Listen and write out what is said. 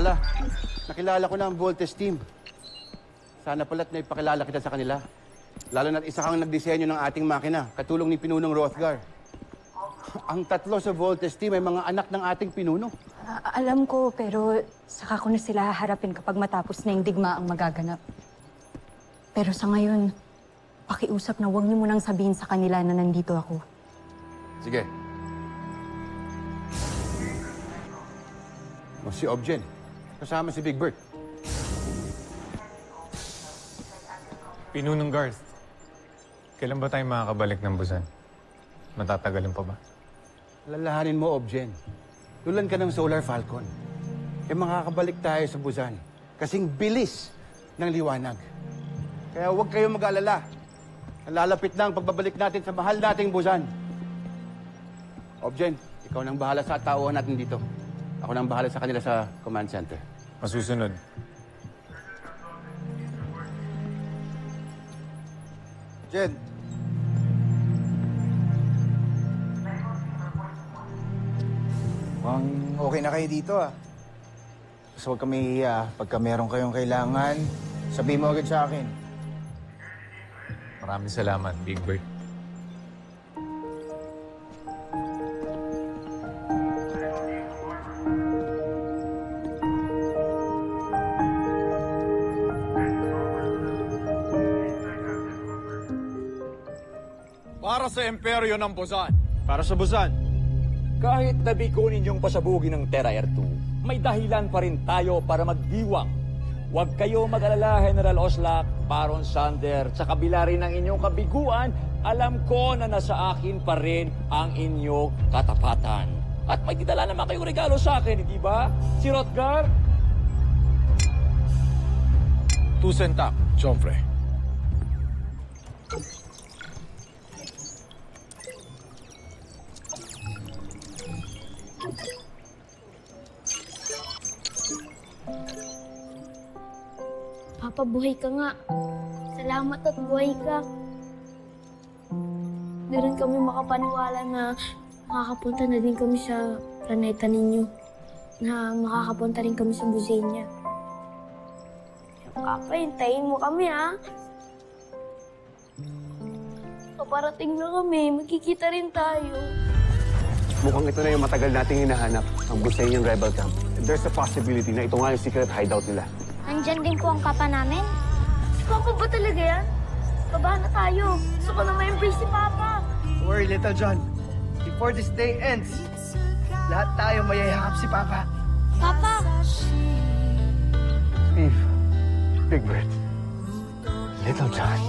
pala, nakilala ko na ang Voltes team. Sana pala't naipakilala kita sa kanila. Lalo na't isa kang nagdisenyo ng ating makina, katulong ni Pinunong Rothgar. Ang tatlo sa Voltes team ay mga anak ng ating pinuno. Alam ko, pero saka ko na sila haharapin kapag matapos na yung digmaang magaganap. Pero sa ngayon, pakiusap na huwag niyo munang sabihin sa kanila na nandito ako. Sige. O si Objen, kasama si Big Bert. Pinunong Garth, kailan ba tayo makakabalik ng Busan? Matatagalin pa ba? Lalahanin mo, Objen. Tulan ka ng Solar Falcon. E makakabalik tayo sa Busan. Kasing bilis ng liwanag. Kaya huwag kayong mag-alala. Lalapit na ang pagbabalik natin sa mahal nating Busan. Objen, ikaw nang bahala sa tauhan natin dito. Ako nang bahala sa kanila sa command center. Masusunod. Jen. Mukhang okay na kayo dito, ah. So huwag kami hihiya. Pagka meron kayong kailangan, sabihin mo agad sa akin. Maraming salamat, Big Bird. Para sa imperyo ng Busan. Para sa Busan. Kahit nabikunin yung pasabugin ng Terra Air 2, may dahilan pa rin tayo para magdiwang. Huwag kayo mag-alala, General Oslak, Baron Sander, sa kabila rin ng inyong kabiguan, alam ko na nasa akin pa rin ang inyong katapatan. At may didala naman kayong regalo sa akin, hindi ba? Si Rothgar? Tusentak, Chomfre. Papa, buhay ka nga. Salamat at buhay ka. Di rin kami makapaniwala na makakapunta na din kami sa planeta ninyo. Na makakapunta rin kami sa Busenya. Papa, hintayin mo kami, ha? Paparating na kami. Magkikita rin tayo. Mukhang ito na yung matagal nating hinahanap, ang Busenyang Rebel Camp. There's a possibility na ito nga yung secret hideout nila. Nandyan din po ang kapa namin. Si Papa ba talaga yan? Kabahan na tayo. Gusto ko na ma-embrace si Papa. Don't worry, Little John. Before this day ends, lahat tayo mayayakap si Papa. Papa! Steve, Big Bird, Little John.